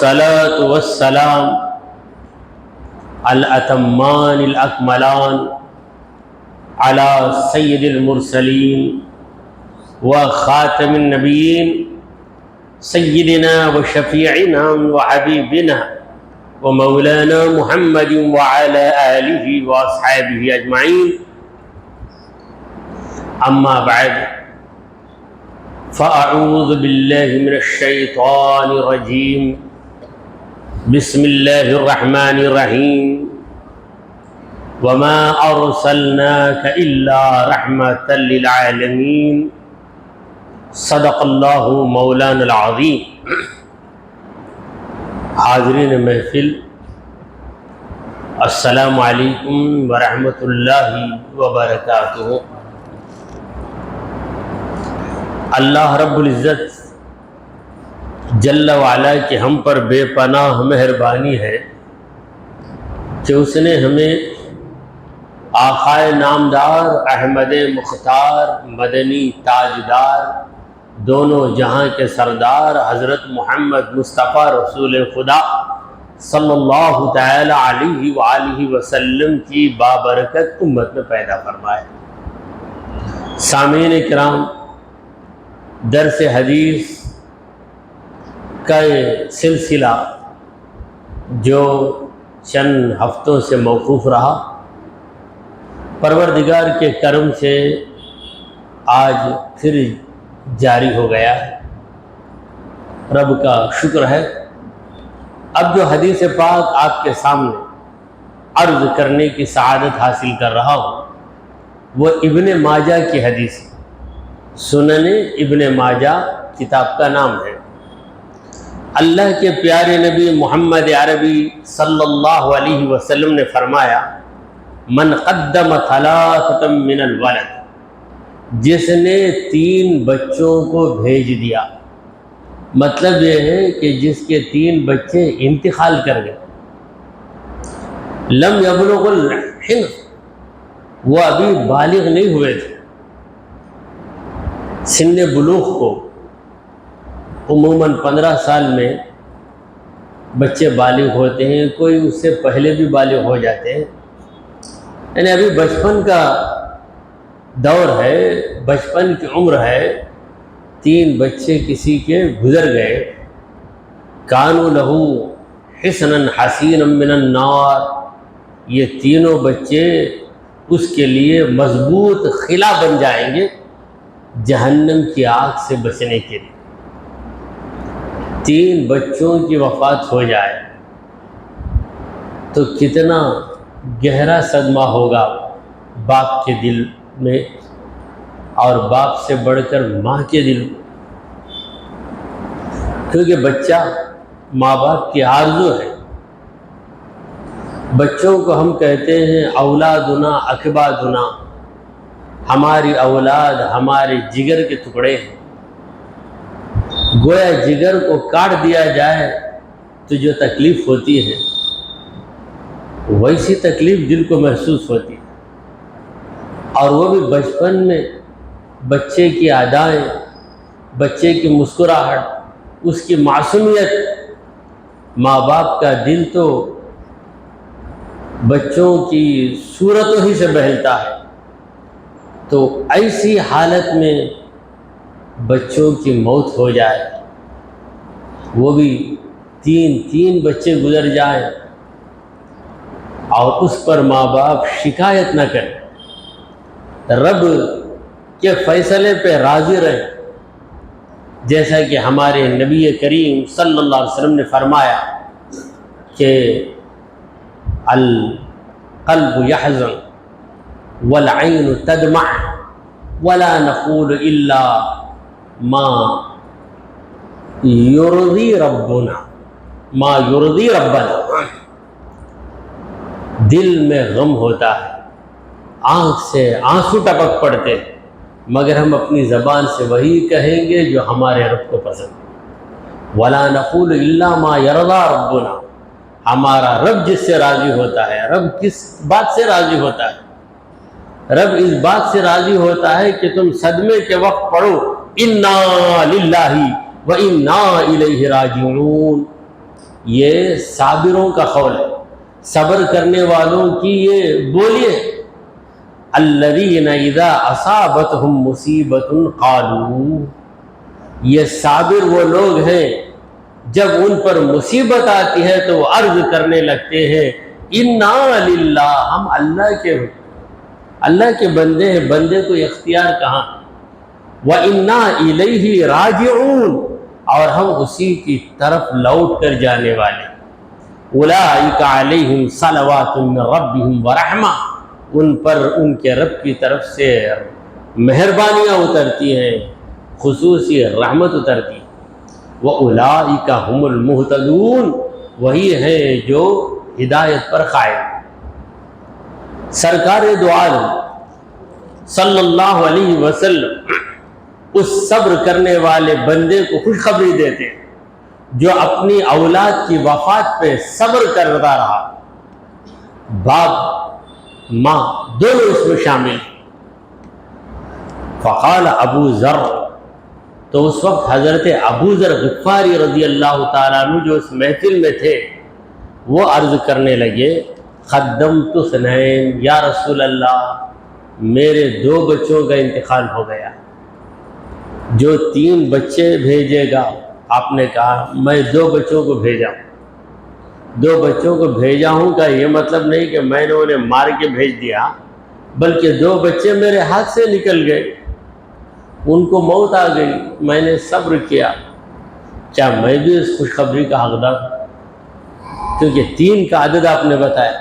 والصلاة والسلام الأتمان الأكملان على سيد المرسلين وخاتم النبيين سيدنا وشفيعنا وحبيبنا ومولانا محمد وعلى آله وأصحابه أجمعين. أما بعد فأعوذ بالله من الشيطان الرجيم. بسم الله الرحمن الرحيم. وما أرسلناك إلا رحمة للعالمين. صدق اللہ مولانا العظیم. حاضرین محفل، السلام علیکم ورحمۃ اللہ وبرکاتہ. اللہ رب العزت جل وعلا کی ہم پر بے پناہ مہربانی ہے کہ اس نے ہمیں آقائے نامدار احمد مختار مدنی تاجدار دونوں جہاں کے سردار حضرت محمد مصطفیٰ رسول خدا صلی اللہ تعالی علیہ وآلہ وسلم کی بابرکت امت میں پیدا فرمائے. سامعین کرام، درس حدیث کا سلسلہ جو چند ہفتوں سے موقوف رہا، پروردگار کے کرم سے آج پھر جاری ہو گیا ہے. رب کا شکر ہے. اب جو حدیث پاک آپ کے سامنے عرض کرنے کی سعادت حاصل کر رہا ہوں وہ ابن ماجہ کی حدیث ہے. سنن ابن ماجہ کتاب کا نام ہے. اللہ کے پیارے نبی محمد عربی صلی اللہ علیہ وسلم نے فرمایا، من قدم ثلاثة من الولد، جس نے 3 بچوں کو بھیج دیا. مطلب یہ ہے کہ جس کے 3 بچے انتقال کر گئے. لم یبلغ الحنث، وہ ابھی بالغ نہیں ہوئے تھے. سن بلوغ کو عموماً 15 سال میں بچے بالغ ہوتے ہیں، کوئی اس سے پہلے بھی بالغ ہو جاتے ہیں. یعنی ابھی بچپن کا دور ہے، بچپن کی عمر ہے. 3 بچے کسی کے گزر گئے. کانوا لہ حصنا حصینا من النار، یہ تینوں بچے اس کے لیے مضبوط قلعہ بن جائیں گے جہنم کی آگ سے بچنے کے لیے. 3 بچوں کی وفات ہو جائے تو کتنا گہرا صدمہ ہوگا باپ کے دل میں، اور باپ سے بڑھ کر ماں کے دل میں. کیونکہ بچہ ماں باپ کی آرزو ہے. بچوں کو ہم کہتے ہیں اولادنا اکبادنا، ہماری اولاد ہمارے جگر کے ٹکڑے ہیں. گویا جگر کو کاٹ دیا جائے تو جو تکلیف ہوتی ہے ویسی تکلیف دل کو محسوس ہوتی ہے. اور وہ بھی بچپن میں بچے کی ادائیں، بچے کی مسکراہٹ، اس کی معصومیت، ماں باپ کا دل تو بچوں کی صورتوں ہی سے بہلتا ہے. تو ایسی حالت میں بچوں کی موت ہو جائے، وہ بھی 3 بچے گزر جائیں اور اس پر ماں باپ شکایت نہ کریں، رب کے فیصلے پہ راضی رہیں. جیسا کہ ہمارے نبی کریم صلی اللہ علیہ وسلم نے فرمایا کہ القلب يحزن والعين تدمع ولا نقول الا ما يرضي ربنا ما يرضي ربنا. دل میں غم ہوتا ہے، آنکھ سے آنسو ٹپک پڑتے ہیں، مگر ہم اپنی زبان سے وہی کہیں گے جو ہمارے رب کو پسند ہے. ولا نقول الا ما يرضى ربنا، ہمارا رب جس سے راضی ہوتا ہے. رب کس بات سے راضی ہوتا ہے؟ رب اس بات سے راضی ہوتا ہے کہ تم صدمے کے وقت پڑھو انا للہ و انا الیہ راجعون. یہ صابروں کا قول ہے، صبر کرنے والوں کی یہ بولی ہے۔ الذین اذا اصابتہم مصیبۃ قالوا، یہ صابر وہ لوگ ہیں جب ان پر مصیبت آتی ہے تو وہ عرض کرنے لگتے ہیں انا للہ، ہم اللہ کے بندے ہیں، بندے کو اختیار کہاں، وَإِنَّا إِلَيْهِ راجعون، اور ہم اسی کی طرف لوٹ کر جانے والے۔ اولئک علیہم صلوات من ربہم ورحمہ، ان پر ان کے رب کی طرف سے مہربانیاں اترتی ہیں، خصوصی رحمت اترتی ہے۔ وَأُولَئِكَ هُمُ الْمُهْتَدُونَ، وہی ہیں جو ہدایت پر قائم۔ سرکار دو عالم صلی اللہ علیہ وسلم اس صبر کرنے والے بندے کو خوشخبری دیتے جو اپنی اولاد کی وفات پہ صبر کرتا رہا، باپ ماں دونوں اس میں شامل۔ فقال ابو ذر، تو اس وقت حضرت ابو ذر غفاری رضی اللہ تعالیٰ عنہ جو اس محفل میں تھے وہ عرض کرنے لگے خدمت اثنین، یا رسول اللہ میرے 2 بچوں کا انتقال ہو گیا، جو 3 بچے بھیجے گا، آپ نے کہا میں 2 بچوں کو بھیجا ہوں۔ 2 بچوں کو بھیجا ہوں کا یہ مطلب نہیں کہ میں نے انہیں مار کے بھیج دیا، بلکہ 2 بچے میرے ہاتھ سے نکل گئے، ان کو موت آ گئی، میں نے صبر کیا، کیا میں بھی اس خوشخبری کا حقدار ہوں؟ کیونکہ 3 کا عدد آپ نے بتایا،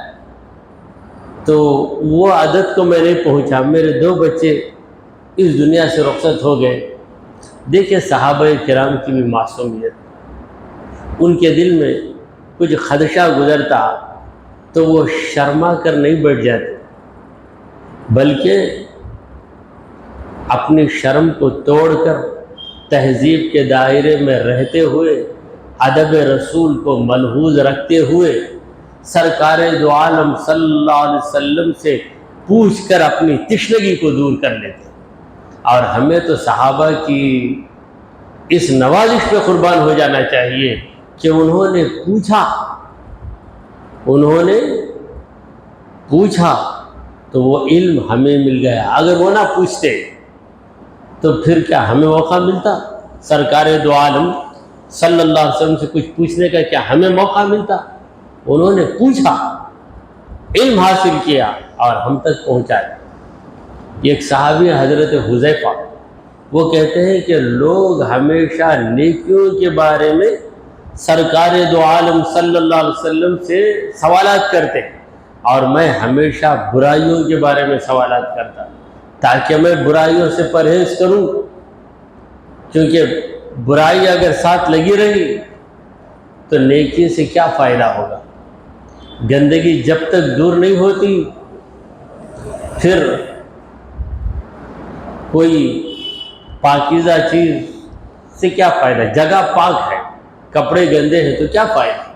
تو وہ عدد کو میں نہیں پہنچا، میرے 2 بچے اس دنیا سے رخصت ہو گئے۔ دیکھیں صحابہ کرام کی بھی معصومیت، ان کے دل میں کچھ خدشہ گزرتا تو وہ شرما کر نہیں بیٹھ جاتے، بلکہ اپنی شرم کو توڑ کر تہذیب کے دائرے میں رہتے ہوئے، ادب رسول کو ملحوظ رکھتے ہوئے سرکار دو عالم صلی اللہ علیہ وسلم سے پوچھ کر اپنی تشنگی کو دور کر لیتے۔ اور ہمیں تو صحابہ کی اس نوازش پہ قربان ہو جانا چاہیے کہ انہوں نے پوچھا تو وہ علم ہمیں مل گیا۔ اگر وہ نہ پوچھتے تو پھر کیا ہمیں موقع ملتا؟ سرکار دو عالم صلی اللہ علیہ وسلم سے کچھ پوچھنے کا کیا ہمیں موقع ملتا؟ انہوں نے پوچھا، علم حاصل کیا اور ہم تک پہنچایا۔ ایک صحابی حضرت حذیفہ، وہ کہتے ہیں کہ لوگ ہمیشہ نیکیوں کے بارے میں سرکار دو عالم صلی اللہ علیہ وسلم سے سوالات کرتے اور میں ہمیشہ برائیوں کے بارے میں سوالات کرتا تاکہ میں برائیوں سے پرہیز کروں، کیونکہ برائی اگر ساتھ لگی رہی تو نیکی سے کیا فائدہ ہوگا؟ گندگی جب تک دور نہیں ہوتی پھر کوئی پاکیزہ چیز سے کیا فائدہ؟ جگہ پاک ہے، کپڑے گندے ہیں تو کیا فائدہ؟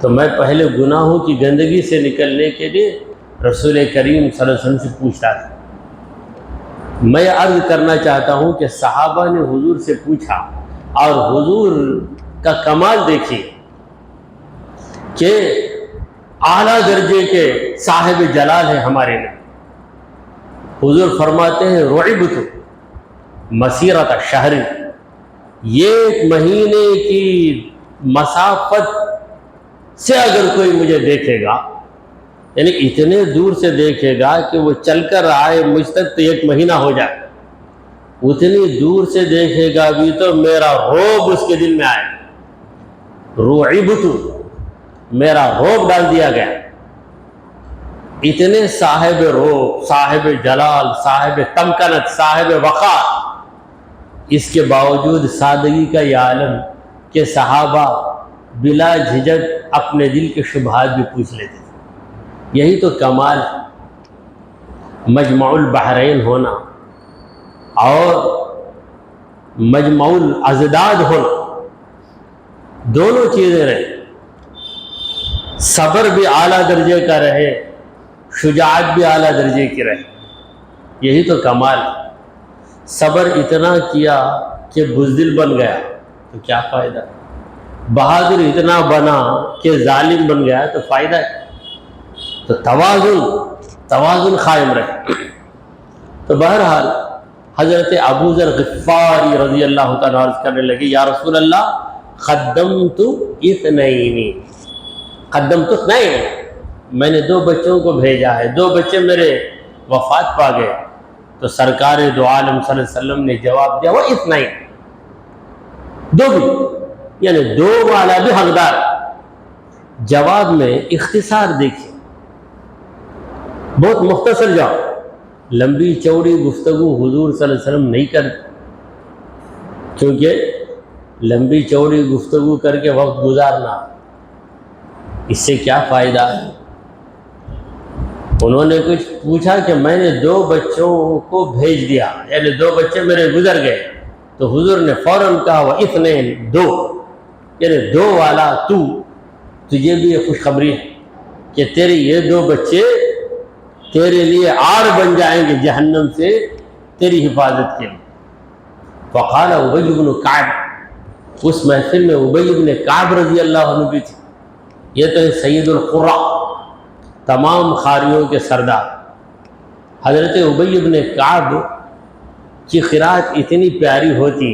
تو میں پہلے گناہوں کی گندگی سے نکلنے کے لیے رسول کریم صلی اللہ علیہ وسلم سے پوچھتا تھا۔ میں عرض کرنا چاہتا ہوں کہ صحابہ نے حضور سے پوچھا اور حضور کا کمال دیکھیے کہ اعلیٰ درجے کے صاحب جلال ہے ہمارے نبی۔ حضور فرماتے ہیں رعبت مسیرت شہر، یہ 1 مہینے کی مسافت سے اگر کوئی مجھے دیکھے گا، یعنی اتنے دور سے دیکھے گا کہ وہ چل کر آئے مجھ تک تو 1 مہینہ ہو جائے، اتنی دور سے دیکھے گا بھی تو میرا رعب اس کے دل میں آئے، رعبت میرا رعب ڈال دیا گیا۔ اتنے صاحب رعب، صاحب جلال، صاحب تمکنت، صاحب وقار، اس کے باوجود سادگی کا یہ عالم کہ صحابہ بلا جھجک اپنے دل کے شبہات بھی پوچھ لیتے تھے۔ یہی تو کمال ہے، مجمع البحرین ہونا اور مجمع الازداد ہونا، دونوں چیزیں رہیں، صبر بھی اعلیٰ درجے کا رہے، شجاعت بھی اعلیٰ درجے کی رہے، یہی تو کمال ہے۔ صبر اتنا کیا کہ بزدل بن گیا تو کیا فائدہ؟ بہادر اتنا بنا کہ ظالم بن گیا تو فائدہ ہے. تو توازن قائم رہے. تو بہرحال حضرت ابو ذر غفاری رضی اللہ تعالیٰ عرض کرنے لگے یا رسول اللہ قدمت اثنین، میں نے 2 بچوں کو بھیجا ہے، 2 بچے میرے وفات پا گئے. تو سرکار دو عالم صلی اللہ علیہ وسلم نے جواب دیا وہ اثنین، 2 بھی، یعنی 2 والا بھی حقدار. جواب میں اختصار دیکھیے، بہت مختصر جواب، لمبی چوڑی گفتگو حضور صلی اللہ علیہ وسلم نہیں کرتے، کیونکہ لمبی چوڑی گفتگو کر کے وقت گزارنا اس سے کیا فائدہ ہے. انہوں نے کچھ پوچھا کہ میں نے 2 بچوں کو بھیج دیا، یعنی 2 بچے میرے گزر گئے. تو حضور نے فوراً کہا وہ اثنین، 2، یعنی 2 والا تجھے بھی یہ خوشخبری ہے کہ تیرے یہ 2 بچے تیرے لیے آڑ بن جائیں گے جہنم سے تیری حفاظت کے لیے. فقال ابی بن کعب، اس محفل میں ابی بن کعب رضی اللہ عنہ بھی تھے. یہ تو سید القراء، تمام قاریوں کے سردار. حضرت ابی بن کعب کی قرات اتنی پیاری ہوتی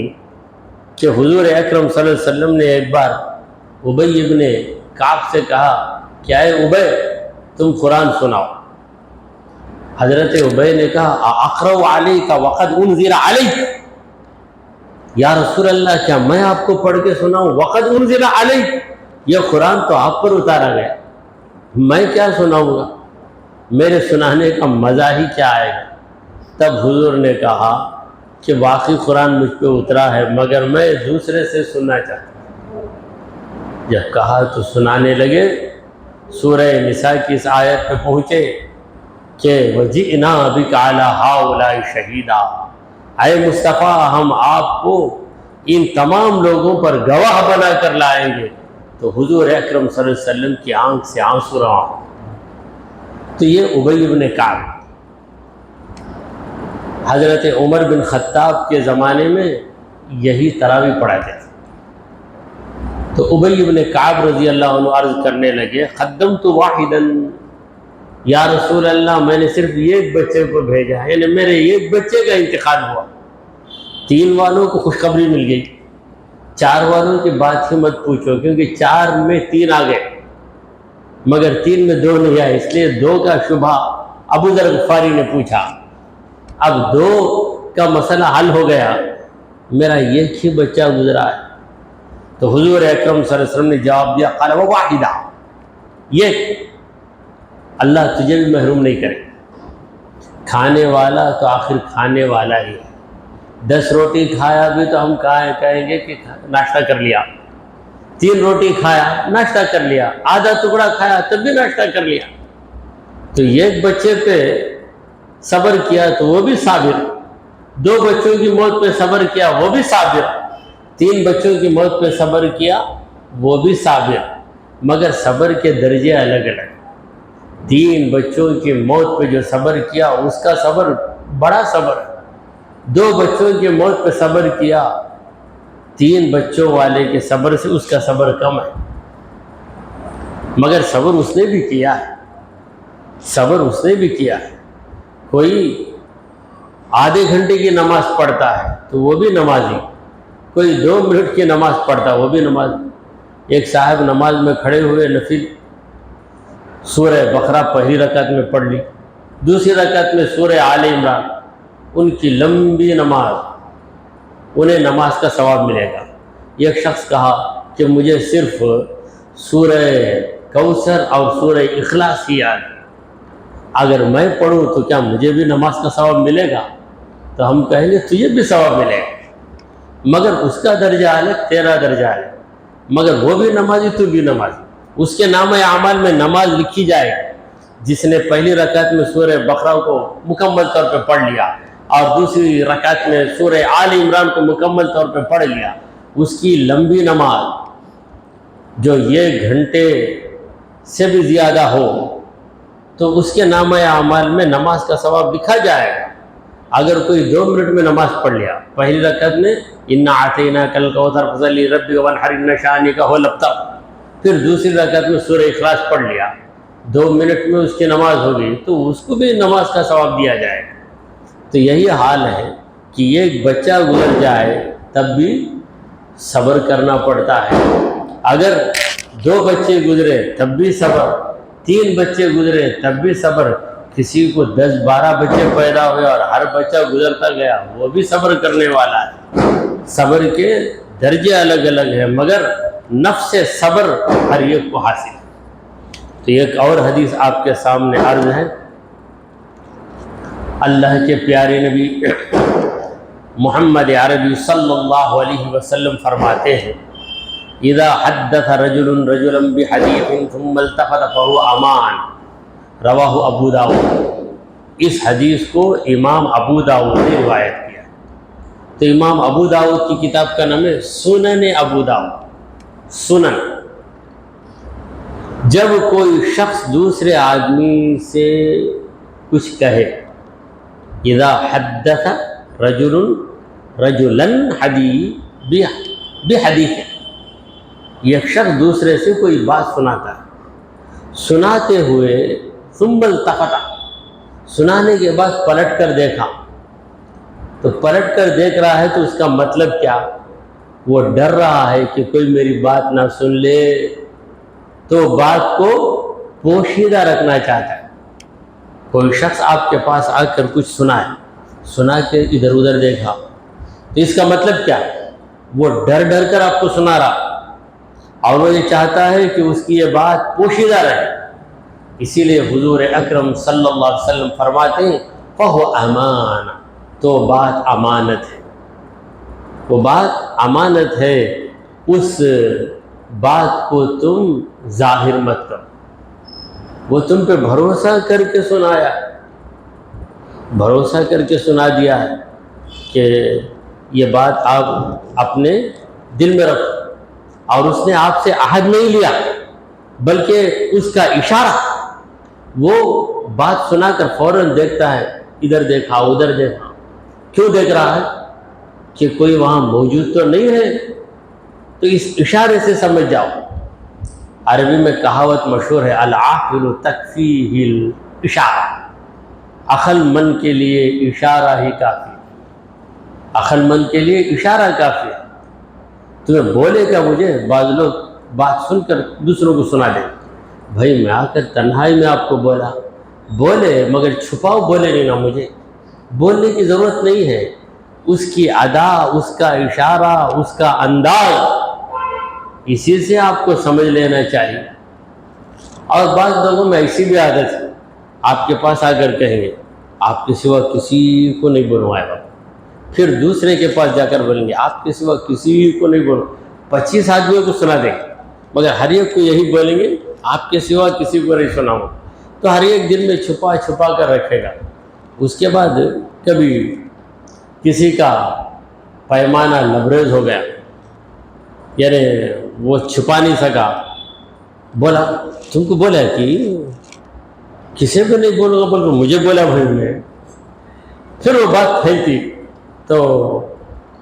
کہ حضور اکرم صلی اللہ علیہ وسلم نے ایک بار ابی بن کعب سے کہا کہ اے ابی تم قرآن سناؤ. حضرت ابی نے کہا اقرأ علیک وقد انزل علیک، یا رسول اللہ کیا میں آپ کو پڑھ کے سناؤں؟ وقد انزل علیک، یہ قرآن تو آپ پر اتارا گیا، میں کیا سناؤں گا، میرے سنانے کا مزہ ہی کیا آئے گا. تب حضور نے کہا کہ واقعی قرآن مجھ پہ اترا ہے مگر میں دوسرے سے سننا چاہتا ہوں. جب کہا تو سنانے لگے. سورہ نساء کی اس آیت پہ پہنچے کہ وَجِئْنَا بِكَ عَلَىٰ هَٰؤُلَاءِ شَهِيدًا، اے مصطفیٰ ہم آپ کو ان تمام لوگوں پر گواہ بنا کر لائیں گے. تو حضور اکرم صلی اللہ علیہ وسلم کی آنکھ سے آنسو رہا. تو یہ ابی بن کعب حضرت عمر بن خطاب کے زمانے میں یہی تراویح پڑھاتے تھے. تو ابی بن کعب رضی اللہ عنہ عرض کرنے لگے قدمت واحدا، یا رسول اللہ میں نے صرف 1 بچے کو بھیجا ہے، یعنی میرے 1 بچے کا انتقال ہوا. 3 والوں کو خوشخبری مل گئی، 4 والوں کی بات ہی مت پوچھو کیونکہ 4 میں 3 آ گئے مگر 3 میں 2 نہیں آئے، اس لیے 2 کا شبہ ابو ذر غفاری نے پوچھا. اب 2 کا مسئلہ حل ہو گیا، میرا 1 ہی بچہ گزرا ہے. تو حضور اکرم صلی اللہ علیہ وسلم نے جواب دیا قال واحدہ، یہ اللہ تجھے بھی محروم نہیں کرے. کھانے والا تو آخر کھانے والا ہی ہے. 10 روٹی کھایا بھی تو ہم کہیں گے کہ ناشتہ کر لیا، 3 روٹی کھایا ناشتہ کر لیا، آدھا ٹکڑا کھایا تب بھی ناشتہ کر لیا. تو 1 بچے پہ صبر کیا تو وہ بھی صابر، 2 بچوں کی موت پہ صبر کیا وہ بھی صابر، 3 بچوں کی موت پہ صبر کیا وہ بھی صابر، مگر صبر کے درجے الگ الگ. 3 بچوں کی موت پہ جو صبر کیا اس کا صبر بڑا صبر ہے. 2 بچوں کی موت پہ صبر کیا 3 بچوں والے کے صبر سے اس کا صبر کم ہے، مگر صبر اس نے بھی کیا ہے، صبر اس نے بھی کیا ہے. کوئی آدھے گھنٹے کی نماز پڑھتا ہے تو وہ بھی نمازی، کوئی 2 منٹ کی نماز پڑھتا ہے وہ بھی نمازی. ایک صاحب نماز میں کھڑے ہوئے نفل سورہ بقرہ پہلی رکعت میں پڑھ لی، دوسری رکعت میں سورہ آل عمران. ان کی لمبی نماز، انہیں نماز کا ثواب ملے گا. ایک شخص کہا کہ مجھے صرف سورہ کوثر اور سورہ اخلاص ہی یاد ہے، اگر میں پڑھوں تو کیا مجھے بھی نماز کا ثواب ملے گا؟ تو ہم کہیں گے تجھے بھی ثواب ملے گا، مگر اس کا درجہ الگ تیرا درجہ الگ، مگر وہ بھی نمازی تو بھی نمازی. اس کے نام اعمال میں نماز لکھی جائے گی. جس نے پہلی رکعت میں سورہ بقرہ کو مکمل طور پہ پڑھ لیا اور دوسری رکعت میں سورہ آل عمران کو مکمل طور پہ پڑھ لیا، اس کی لمبی نماز جو 1 گھنٹے سے بھی زیادہ ہو تو اس کے نام اعمال میں نماز کا ثواب لکھا جائے گا. اگر کوئی 2 منٹ میں نماز پڑھ لیا، پہلی رکعت میں انا اعطیناک الکوثر فصلی لربک وانحر ان شانک هو الابتر، پھر دوسری رکعت میں سورہ اخلاص پڑھ لیا، 2 منٹ میں اس کی نماز ہو گئی، تو اس کو بھی نماز کا ثواب دیا جائے گا۔ تو یہی حال ہے کہ ایک بچہ گزر جائے تب بھی صبر کرنا پڑتا ہے، اگر 2 بچے گزرے تب بھی صبر، 3 بچے گزرے تب بھی صبر، کسی کو 10-12 بچے پیدا ہوئے اور ہر بچہ گزرتا گیا وہ بھی صبر کرنے والا ہے۔ صبر کے درجے الگ الگ ہیں، مگر نفس صبر ہر ایک کو حاصل ہے۔ تو ایک اور حدیث آپ کے سامنے عرض ہے، اللہ کے پیارے نبی محمد عربی صلی اللہ علیہ وسلم فرماتے ہیں، اذا حدث رجل رجلا بحدیث ثم التفت فهو امان، رواہ ابو داؤد۔ اس حدیث کو امام ابو داؤد نے روایت کیا۔ تو امام ابو داؤد کی کتاب کا نام ہے سنن ابو داؤد، سنن۔ جب کوئی شخص دوسرے آدمی سے کچھ کہے، اذا حدث رجل رجلا بحدیث، ایک شخص دوسرے سے کوئی بات سناتا ہے، سناتے ہوئے ثم التفت، سنانے کے بعد پلٹ کر دیکھا، تو پلٹ کر دیکھ رہا ہے تو اس کا مطلب کیا؟ وہ ڈر رہا ہے کہ کوئی میری بات نہ سن لے، تو بات کو پوشیدہ رکھنا چاہتا ہے۔ کوئی شخص آپ کے پاس آ کر کچھ سنا کے ادھر ادھر دیکھا، تو اس کا مطلب کیا؟ وہ ڈر کر آپ کو سنا رہا، اور وہ یہ چاہتا ہے کہ اس کی یہ بات پوشیدہ رہے۔ اسی لیے حضور اکرم صلی اللہ علیہ وسلم فرماتے ہیں فَهُوَ أَمَانَةٌ، تو بات امانت ہے، وہ بات امانت ہے، اس بات کو تم ظاہر مت کرو۔ وہ تم پہ بھروسہ کر کے سنایا، بھروسہ کر کے سنا دیا ہے کہ یہ بات آپ اپنے دل میں رکھو، اور اس نے آپ سے عہد نہیں لیا بلکہ اس کا اشارہ، وہ بات سنا کر فوراً دیکھتا ہے، ادھر دیکھا ادھر دیکھا، کیوں دیکھ رہا ہے؟ کہ کوئی وہاں موجود تو نہیں ہے، تو اس اشارے سے سمجھ جاؤ۔ عربی میں کہاوت مشہور ہے، العاقل تکفیہ الاشارہ، عقل مند کے لیے اشارہ ہی کافی، عقل مند کے لیے اشارہ کافی ہے۔ تمہیں بولے کیا مجھے، بعض لوگ بات سن کر دوسروں کو سنا دیں، بھائی میں آ کر تنہائی میں آپ کو بولے مگر چھپاؤ، بولے نہیں نا، مجھے بولنے کی ضرورت نہیں ہے، اس کی ادا، اس کا اشارہ، اس کا انداز، اسی سے آپ کو سمجھ لینا چاہیے۔ اور بعض لوگوں میں ایسی بھی عادت ہے، آپ کے پاس آ کر کہیں گے آپ کے سوا کسی کو نہیں بنوائے گا، پھر دوسرے کے پاس جا کر بولیں گے آپ کے سوا کسی کو نہیں بولو، 25 آدمیوں کو سنا دیں گے، مگر ہر ایک کو یہی بولیں گے آپ کے سوا کسی کو نہیں سناؤں، تو ہر ایک دل میں چھپا کر رکھے گا۔ اس کے بعد کبھی کسی کا پیمانہ لبریز ہو گیا، یعنی وہ چھپا نہیں سکا، بولا تم کو بولا کہ کسی کو نہیں بولوں گا، بلکہ مجھے بولا بھائی میں، پھر وہ بات پھیلتی تو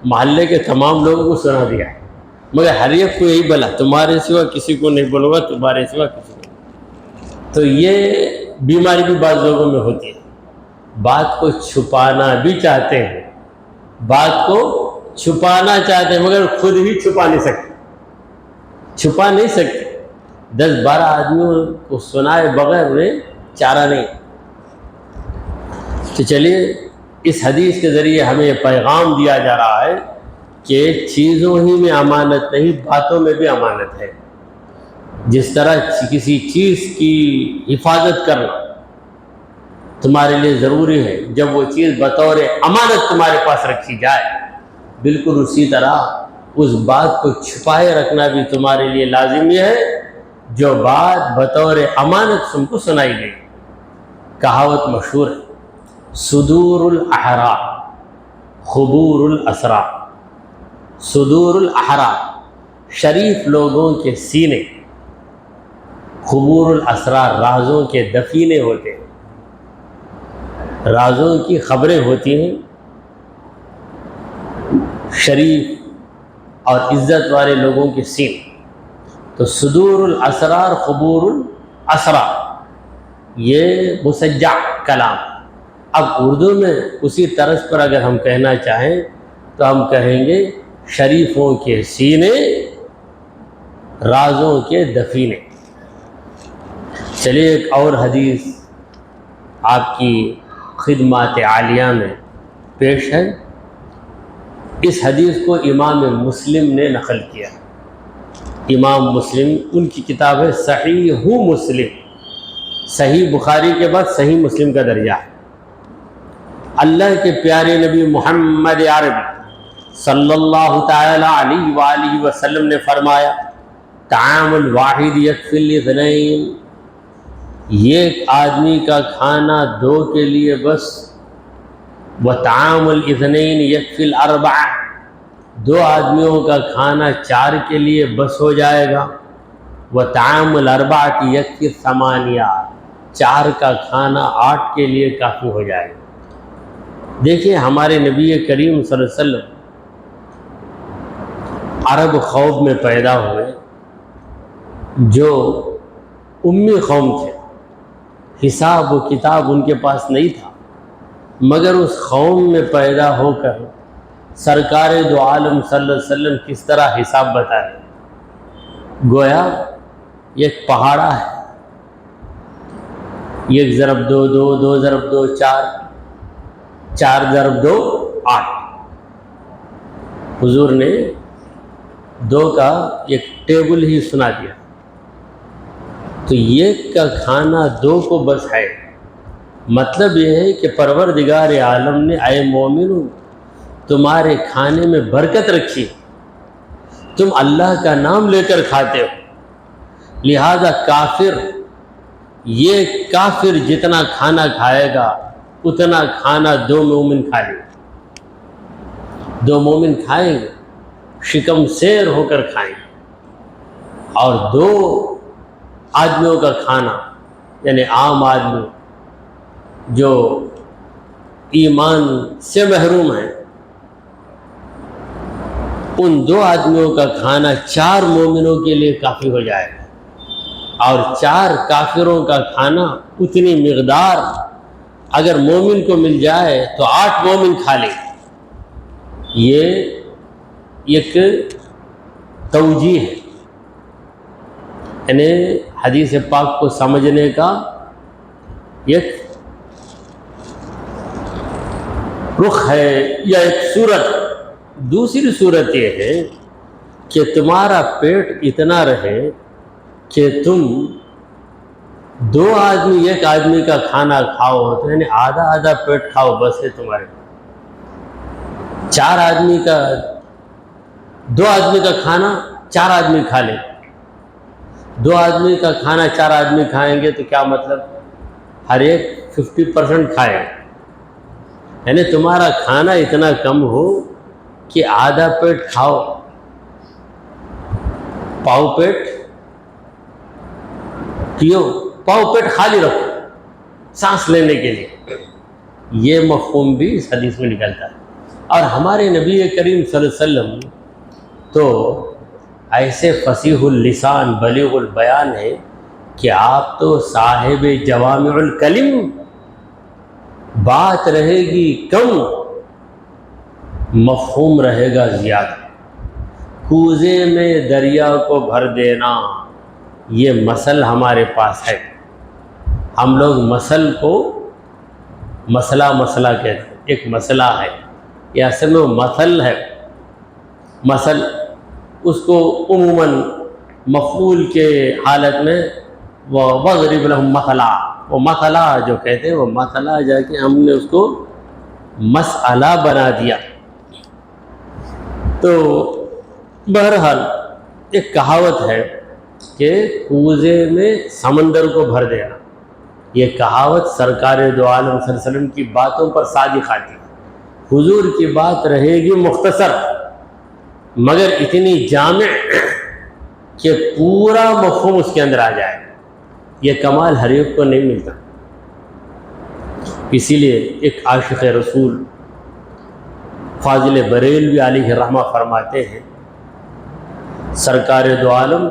محلے کے تمام لوگوں کو سنا دیا، مگر ہر ایک کو یہی بولا تمہارے سوا کسی کو نہیں بولوں گا، تمہارے سوا کسی کو۔ تو یہ بیماری بھی بعض لوگوں میں ہوتی ہے، بات کو چھپانا بھی چاہتے ہیں، بات کو چھپانا چاہتے ہیں مگر خود ہی چھپا نہیں سکتے، 10-12 آدمیوں کو سنائے بغیر انہیں چارہ نہیں۔ تو چلیے، اس حدیث کے ذریعے ہمیں پیغام دیا جا رہا ہے کہ چیزوں ہی میں امانت نہیں، باتوں میں بھی امانت ہے۔ جس طرح کسی چیز کی حفاظت کرنا تمہارے لیے ضروری ہے، جب وہ چیز بطور امانت تمہارے پاس رکھی جائے، بالکل اسی طرح اس بات کو چھپائے رکھنا بھی تمہارے لیے لازمی ہے جو بات بطور امانت تم کو سنائی گئی۔ کہاوت مشہور ہے، صدور الاحرار خبور الاسرار، صدور الاحرار شریف لوگوں کے سینے، خبور الاسرار رازوں کے دفینے ہوتے ہیں۔ رازوں کی خبریں ہوتی ہیں، شریف اور عزت والے لوگوں کے سینے. تو صدور الاسرار خبور الاسرار، یہ مسجع کلام. اب اردو میں اسی طرز پر اگر ہم کہنا چاہیں تو ہم کہیں گے شریفوں کے سینے، رازوں کے دفینے. چلیے ایک اور حدیث آپ کی خدمات عالیہ میں پیش ہے. اس حدیث کو امام مسلم نے نقل کیا. امام مسلم، ان کی کتاب ہے صحیح مسلم. صحیح بخاری کے بعد صحیح مسلم کا درجہ ہے. اللہ کے پیارے نبی محمد عربی صلی اللہ تعالی علیہ وآلہ وسلم نے فرمایا طعام الواحد یکفی الاثنین، ایک آدمی کا کھانا دو کے لیے بس. وطعام الاثنین یکفی الاربعہ، دو آدمیوں کا کھانا چار کے لیے بس ہو جائے گا. وطعام الاربعہ یکفی الثمانیہ، چار کا کھانا 8 کے لیے کافی ہو جائے گا. دیکھیں ہمارے نبی کریم صلی اللہ علیہ وسلم عرب قوم میں پیدا ہوئے جو امی قوم تھے، حساب و کتاب ان کے پاس نہیں تھا، مگر اس قوم میں پیدا ہو کر سرکار دو عالم صلی اللہ علیہ وسلم کس طرح حساب بتائے. گویا ایک پہاڑا ہے، 1 ضرب 2 2، 2 ضرب 2 4، 4 ضرب 2 8. حضور نے 2 کا ایک ٹیبل ہی سنا دیا. تو 1 کا کھانا 2 کو بس ہے. مطلب یہ ہے کہ پروردگار عالم نے اے مومنو تمہارے کھانے میں برکت رکھی، تم اللہ کا نام لے کر کھاتے ہو، لہذا کافر جتنا کھانا کھائے گا اتنا کھانا 2 مومن کھا لیں گے. 2 مومن کھائیں گے، شکم سیر ہو کر کھائیں گے. اور 2 آدمیوں کا کھانا، یعنی عام آدمی جو ایمان سے محروم ہیں، ان 2 آدمیوں کا کھانا 4 مومنوں کے لیے کافی ہو جائے گا. اور 4 کافروں کا کھانا اتنی مقدار اگر مومن کو مل جائے تو 8 مومن کھا لیں. یہ ایک توجیہ ہے، یعنی حدیث پاک کو سمجھنے کا ایک رخ ہے یا ایک صورت. دوسری صورت یہ ہے کہ تمہارا پیٹ اتنا رہے کہ تم 2 آدمی 1 آدمی کا کھانا کھاؤ، تو یعنی آدھا پیٹ کھاؤ بس ہے تمہارے. 4 آدمی کا 2 آدمی کا کھانا 4 آدمی کھا لیں. 2 آدمی کا کھانا 4 آدمی کھائیں گے تو کیا مطلب؟ ہر ایک 50% کھائے. یعنی تمہارا کھانا اتنا کم ہو کہ آدھا پیٹ کھاؤ، پاؤ پیٹ پیو، پاؤ پیٹ خالی رکھو سانس لینے کے لیے. یہ مفہوم بھی اس حدیث میں نکلتا ہے. اور ہمارے نبی کریم صلی اللہ علیہ وسلم تو ایسے فصیح اللسان بلیغ البیان ہے کہ آپ تو صاحب جوامع الکلم، بات رہے گی کم مفہوم رہے گا زیادہ. کوزے میں دریا کو بھر دینا، یہ مثل ہمارے پاس ہے. ہم لوگ مثل کو مسئلہ کہتے ہیں. ایک مسئلہ ہے، یہ اصل میں مثل ہے. مثل اس کو عموماً مفعول کے حالت میں وَضْرِبْ لَهُمْ مَثَلًا، وہ مسئلہ جو کہتے ہیں، وہ مسئلہ جا کے ہم نے اس کو مسئلہ بنا دیا. تو بہرحال ایک کہاوت ہے کہ کوزے میں سمندر کو بھر دینا. یہ کہاوت سرکار دو عالم صلی اللہ علیہ وسلم کی باتوں پر صادق آتی ہے. حضور کی بات رہے گی مختصر مگر اتنی جامع کہ پورا مفہوم اس کے اندر آ جائے. یہ کمال ہر ایک کو نہیں ملتا. اسی لیے ایک عاشق رسول فاضل بریلوی علیہ رحمہ فرماتے ہیں، سرکار دو عالم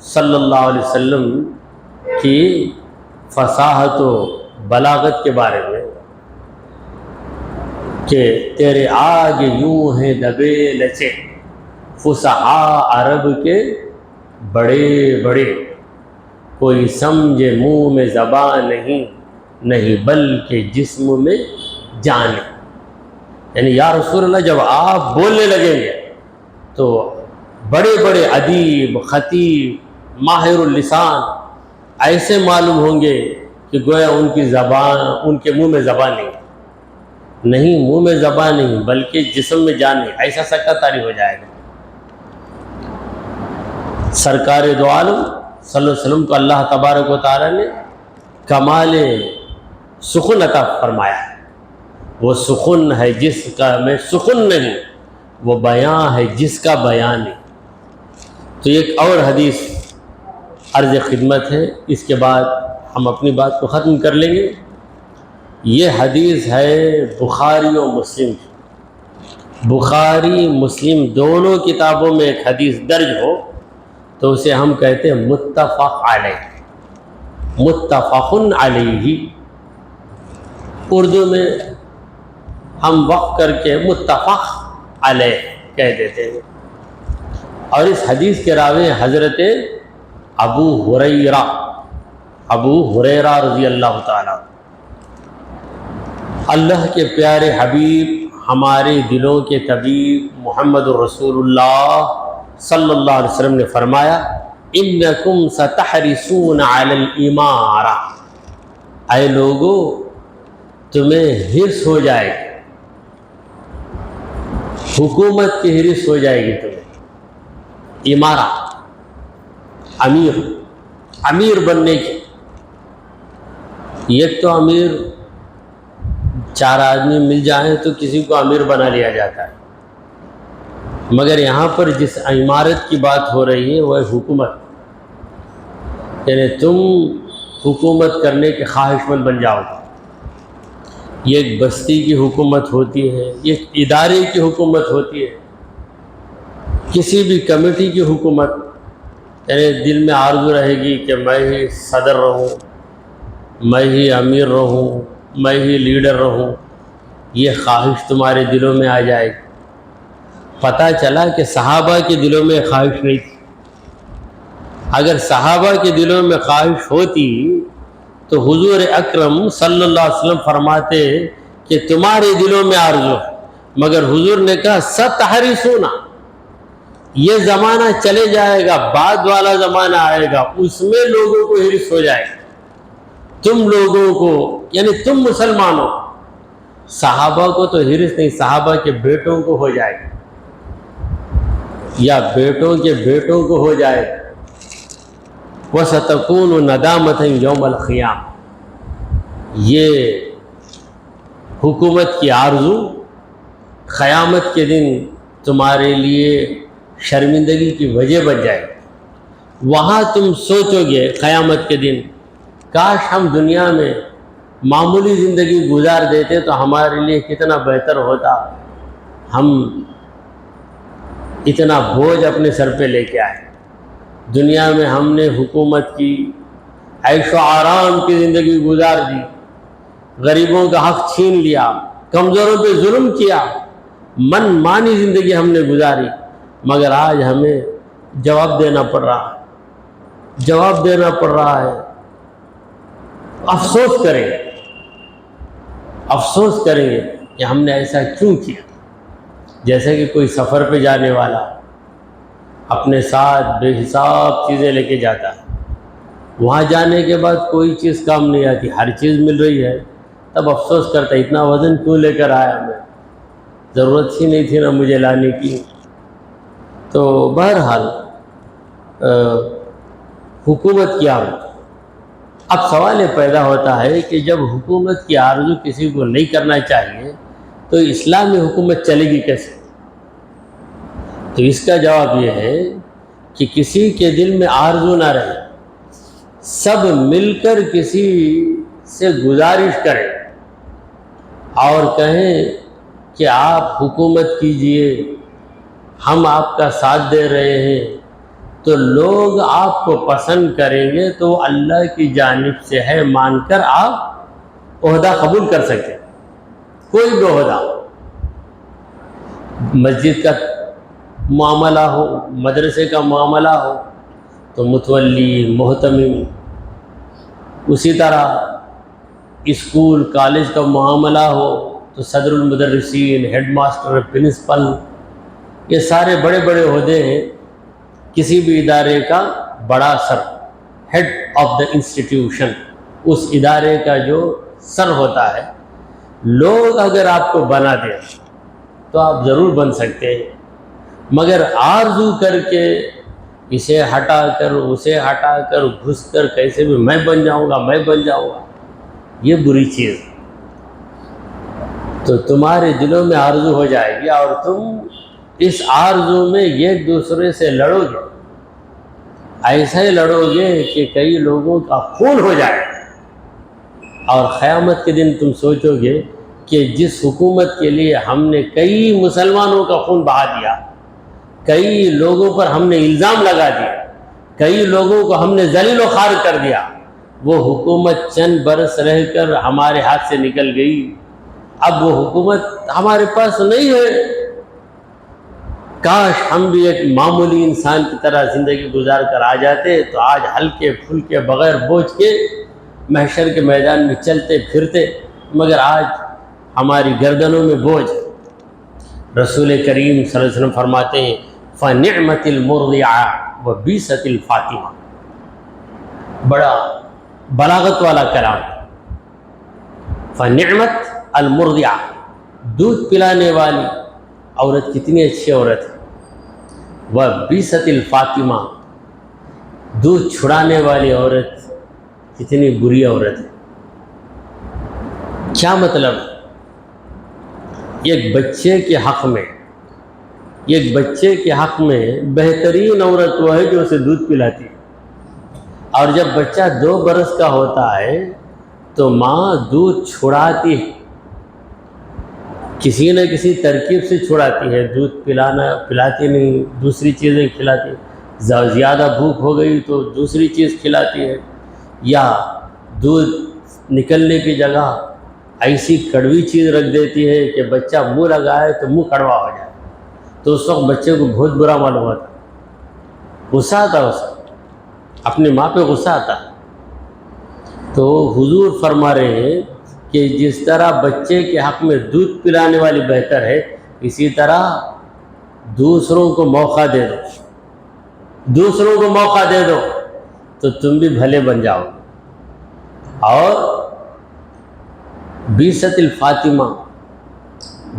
صلی اللہ علیہ وسلم کی فصاحت و بلاغت کے بارے میں کہ تیرے آگے یوں ہیں دبے لچے فصحاء عرب کے بڑے بڑے، کوئی سمجھے منہ میں زبان نہیں بلکہ جسم میں جان ہے۔ یعنی یا رسول اللہ جب آپ بولنے لگیں گے تو بڑے بڑے ادیب، خطیب، ماہر اللسان ایسے معلوم ہوں گے کہ گویا ان کی زبان، ان کے منہ میں زبان نہیں، منہ میں زبان نہیں بلکہ جسم میں جان نہیں، ایسا سکہ طاری ہو جائے گا۔ سرکار دو عالم صلی اللہ علیہ وسلم کو اللہ تبارک و تعالیٰ نے کمال سخن عطا فرمایا ہے۔ وہ سخن ہے جس کا میں سخن نہیں، وہ بیان ہے جس کا بیان نہیں۔ تو ایک اور حدیث عرض خدمت ہے، اس کے بعد ہم اپنی بات کو ختم کر لیں گے۔ یہ حدیث ہے بخاری و مسلم کی۔ بخاری مسلم دونوں کتابوں میں ایک حدیث درج ہو تو اسے ہم کہتے ہیں متفق علیہ، متفق علیہ۔ اردو میں ہم وقف کر کے متفق علیہ کہہ دیتے ہیں۔ اور اس حدیث کے راوی حضرت ابو ہریرہ رضی اللہ تعالیٰ۔ اللہ کے پیارے حبیب، ہمارے دلوں کے طبیب محمد الرسول اللہ صلی اللہ علیہ وسلم نے فرمایا، انکم ستحرسون علی الامارہ، اے لوگو تمہیں حرص ہو جائے گی، حکومت کی حرص ہو جائے گی تمہیں، امارہ امیر بننے کی۔ ایک تو امیر چار آدمی مل جائیں تو کسی کو امیر بنا لیا جاتا ہے، مگر یہاں پر جس عمارت کی بات ہو رہی ہے وہ حکومت، یعنی تم حکومت کرنے کے خواہش مند بن جاؤ۔ یہ ایک بستی کی حکومت ہوتی ہے، ایک ادارے کی حکومت ہوتی ہے، کسی بھی کمیٹی کی حکومت، یعنی دل میں آرزو رہے گی کہ میں ہی صدر رہوں، میں ہی امیر رہوں، میں ہی لیڈر رہوں، یہ خواہش تمہارے دلوں میں آ جائے گی۔ پتہ چلا کہ صحابہ کے دلوں میں خواہش نہیں تھی۔ اگر صحابہ کے دلوں میں خواہش ہوتی تو حضور اکرم صلی اللہ علیہ وسلم فرماتے کہ تمہارے دلوں میں آرزو ہے، مگر حضور نے کہا ستحرسون، یہ زمانہ چلے جائے گا، بعد والا زمانہ آئے گا، اس میں لوگوں کو حرص ہو جائے گا۔ تم لوگوں کو یعنی تم مسلمانوں، صحابہ کو تو حرص نہیں، صحابہ کے بیٹوں کو ہو جائے گا یا بیٹوں کے بیٹوں کو ہو جائے گا۔ وَسَتَكُونُ نَدَامَةً يَوْمَ الْقِيَامَةِ، یہ حکومت کی آرزو قیامت کے دن تمہارے لیے شرمندگی کی وجہ بن جائے گی۔ وہاں تم سوچو گے قیامت کے دن، کاش ہم دنیا میں معمولی زندگی گزار دیتے تو ہمارے لیے کتنا بہتر ہوتا، ہم اتنا بوجھ اپنے سر پہ لے کے آئے۔ دنیا میں ہم نے حکومت کی، عیش و آرام کی زندگی گزار دی، غریبوں کا حق چھین لیا، کمزوروں پہ ظلم کیا، من مانی زندگی ہم نے گزاری، مگر آج ہمیں جواب دینا پڑ رہا ہے۔ افسوس کریں گے کہ ہم نے ایسا کیوں کیا۔ جیسے کہ کوئی سفر پہ جانے والا اپنے ساتھ بے حساب چیزیں لے کے جاتا ہے، وہاں جانے کے بعد کوئی چیز کام نہیں آتی، ہر چیز مل رہی ہے، تب افسوس کرتا ہے اتنا وزن کیوں لے کر آیا، میں ضرورت ہی نہیں تھی نا مجھے لانے کی۔ تو بہرحال حکومت کی آرزو، اب سوال یہ پیدا ہوتا ہے کہ جب حکومت کی آرزو کسی کو نہیں کرنا چاہیے تو اسلامی حکومت چلے گی کیسے؟ تو اس کا جواب یہ ہے کہ کسی کے دل میں آرزو نہ رہے، سب مل کر کسی سے گزارش کریں اور کہیں کہ آپ حکومت کیجئے، ہم آپ کا ساتھ دے رہے ہیں، تو لوگ آپ کو پسند کریں گے تو اللہ کی جانب سے ہے مان کر آپ عہدہ قبول کر سکتے ہیں، کوئی بھی عہدہ، مسجد کا معاملہ ہو، مدرسے کا معاملہ ہو تو متولی، محتمم، اسی طرح اسکول کالج کا معاملہ ہو تو صدر المدرسین، ہیڈ ماسٹر، پرنسپل، یہ سارے بڑے بڑے عہدے ہیں کسی بھی ادارے کا بڑا سر، ہیڈ آف دا انسٹیٹیوشن، اس ادارے کا جو سر ہوتا ہے۔ لوگ اگر آپ کو بنا دیں تو آپ ضرور بن سکتے ہیں، مگر آرزو کر کے اسے ہٹا کر اسے ہٹا کر گھس کر کیسے بھی میں بن جاؤں گا، میں بن جاؤں گا، یہ بری چیز، تو تمہارے دلوں میں آرزو ہو جائے گی اور تم اس آرزو میں ایک دوسرے سے لڑو گے، ایسا ہی لڑو گے کہ کئی لوگوں کا خون ہو جائے، اور قیامت کے دن تم سوچو گے کہ جس حکومت کے لیے ہم نے کئی مسلمانوں کا خون بہا دیا، کئی لوگوں پر ہم نے الزام لگا دیا، کئی لوگوں کو ہم نے ذلیل و خوار کر دیا، وہ حکومت چند برس رہ کر ہمارے ہاتھ سے نکل گئی، اب وہ حکومت ہمارے پاس نہیں ہے۔ کاش ہم بھی ایک معمولی انسان کی طرح زندگی گزار کر آ جاتے تو آج ہلکے پھلکے بغیر بوجھ کے محشر کے میدان میں چلتے پھرتے، مگر آج ہماری گردنوں میں بوجھ۔ رسول کریم صلی اللہ علیہ وسلم فرماتے ہیں فَنِعْمَتِ الْمُرْضِعَةُ وَبِئْسَتِ الْفَاطِمَةُ، بڑا بلاغت والا کلام، فَنِعْمَتِ الْمُرْضِعَةُ، دودھ پلانے والی عورت کتنی اچھی عورت ہے، وَبِئْسَتِ الْفَاطِمَةُ، دودھ چھڑانے والی عورت کتنی بری عورت ہے۔ کیا مطلب؟ ایک بچے کے حق میں، ایک بچے کے حق میں بہترین عورت وہ ہے جو اسے دودھ پلاتی ہے، اور جب بچہ 2 برس کا ہوتا ہے تو ماں دودھ چھڑاتی ہے، کسی نہ کسی ترکیب سے چھڑاتی ہے، دودھ پلاتی نہیں، دوسری چیزیں کھلاتی ہے، زیادہ بھوک ہو گئی تو دوسری چیز کھلاتی ہے، یا دودھ نکلنے کی جگہ ایسی کڑوی چیز رکھ دیتی ہے کہ بچہ منہ لگائے تو منہ کڑوا ہو جائے، تو اس وقت بچے کو بہت برا معلوم ہوتا، غصہ آتا، اسے اپنی ماں پہ غصہ آتا۔ تو حضور فرما رہے ہیں کہ جس طرح بچے کے حق میں دودھ پلانے والی بہتر ہے، اسی طرح دوسروں کو موقع دے دو، دوسروں کو موقع دے دو تو تم بھی بھلے بن جاؤ۔ اور بیست الفاطمہ،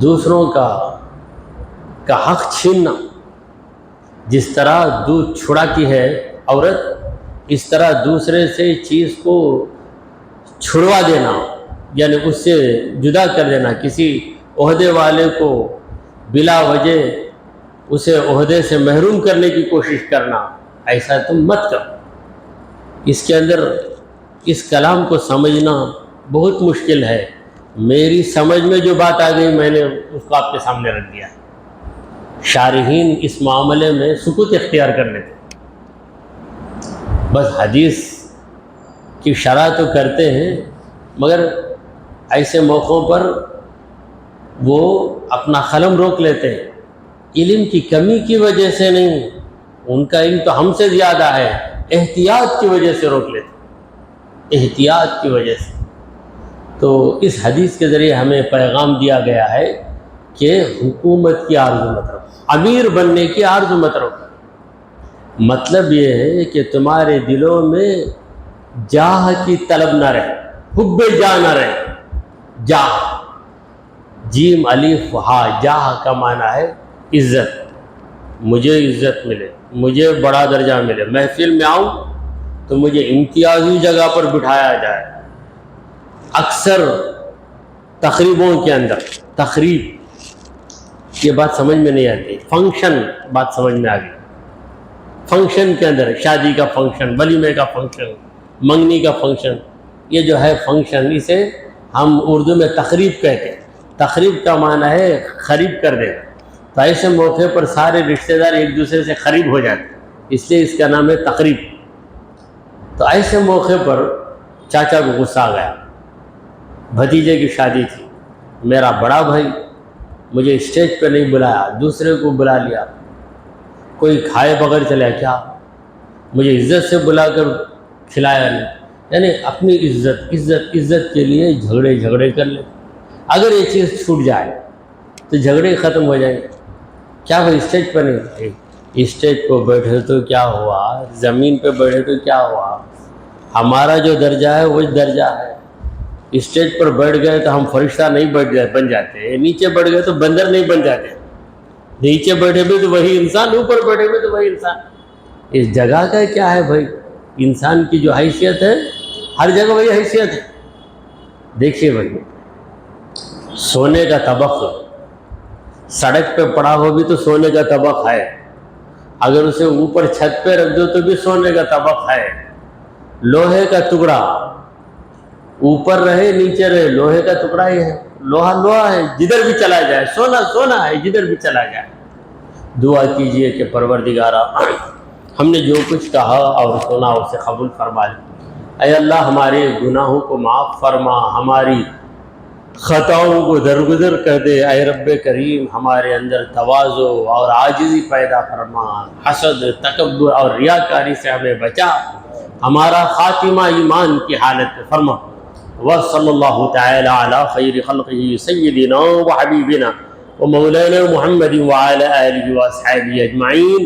دوسروں کا حق چھیننا، جس طرح دودھ چھڑاتی ہے عورت، اس طرح دوسرے سے چیز کو چھڑوا دینا، یعنی اس سے جدا کر دینا، کسی عہدے والے کو بلا وجہ اسے عہدے سے محروم کرنے کی کوشش کرنا، ایسا تم مت کرو۔ اس کے اندر اس کلام کو سمجھنا بہت مشکل ہے، میری سمجھ میں جو بات آ گئی میں نے اس کو آپ کے سامنے رکھ دیا۔ شارحین اس معاملے میں سکوت اختیار کر لیتے، بس حدیث کی شرح تو کرتے ہیں، مگر ایسے موقعوں پر وہ اپنا قلم روک لیتے ہیں، علم کی کمی کی وجہ سے نہیں، ان کا علم تو ہم سے زیادہ ہے، احتیاط کی وجہ سے روک لیتے، احتیاط کی وجہ سے۔ تو اس حدیث کے ذریعے ہمیں پیغام دیا گیا ہے کہ حکومت کی آرزو مت رکھو، امیر بننے کی آرزو مت رکھو۔ مطلب یہ ہے کہ تمہارے دلوں میں جاہ کی طلب نہ رہے، حب جاہ نہ رہے۔ جاہ، جیم الف ہا، جاہ کا معنی ہے عزت، مجھے عزت ملے، مجھے بڑا درجہ ملے، محفل میں آؤں تو مجھے امتیازی جگہ پر بٹھایا جائے۔ اکثر تقریبوں کے اندر، تقریب یہ بات سمجھ میں نہیں آتی، فنکشن بات سمجھ میں آ گئی، فنکشن کے اندر شادی کا فنکشن، ولیمے کا فنکشن، منگنی کا فنکشن، یہ جو ہے فنکشن، اسے ہم اردو میں تقریب کہتے ہیں۔ تقریب کا معنی ہے قریب کر دینا، تو ایسے موقع پر سارے رشتہ دار ایک دوسرے سے قریب ہو جاتے، اس لیے اس کا نام ہے تقریب۔ تو ایسے موقع پر چاچا کو غصہ آ گیا، بھتیجے کی شادی تھی، میرا بڑا بھائی مجھے اسٹیج پہ نہیں بلایا، دوسرے کو بلا لیا، کوئی کھائے بغیر چلا، کیا مجھے عزت سے بلا کر کھلایا نہیں، یعنی اپنی عزت کے لیے جھگڑے کر لے۔ اگر یہ چیز چھوٹ جائے تو جھگڑے ختم ہو جائیں گے۔ کیا بھائی اسٹیج پر نہیں بیٹھے، اسٹیج پہ بیٹھے تو کیا ہوا، زمین پہ بیٹھے تو کیا ہوا، ہمارا جو درجہ ہے وہی درجہ ہے۔ اسٹیج پر بیٹھ گئے تو ہم فرشتہ نہیں بن جاتے، نیچے بیٹھ گئے تو بندر نہیں بن جاتے، نیچے بیٹھے بھی تو وہی انسان، اوپر بیٹھے بھی تو وہی انسان۔ اس جگہ کا کیا ہے بھائی، انسان کی جو حیثیت ہے ہر جگہ وہی حیثیت ہے۔ دیکھیے بھائی، سونے کا طبق سڑک پہ پڑا ہو بھی تو سونے کا طبق ہے، اگر اسے اوپر چھت پہ رکھ دو تو بھی سونے کا طبق ہے۔ لوہے کا ٹکڑا اوپر رہے نیچے رہے، لوہے کا ٹکڑا ہی ہے، لوہا ہے، جدھر بھی چلا جائے، سونا ہے، جدھر بھی چلا جائے۔ دعا کیجئے کہ پروردگارا ہم نے جو کچھ کہا اور سنا اسے قبول فرما لے۔ اے اللہ ہمارے گناہوں کو معاف فرما، ہماری خطاؤں کو درگزر کر دے۔ اے رب کریم ہمارے اندر تواضع اور عاجزی پیدا فرما، حسد، تکبر اور ریاکاری سے ہمیں بچا، ہمارا خاتمہ ایمان کی حالت میں فرما۔ وصلی اللہ تعالی علی خیر خلقہ سیدنا و حبیبنا و مولانا محمد وعلی آلہ و اصحابہ اجمعین۔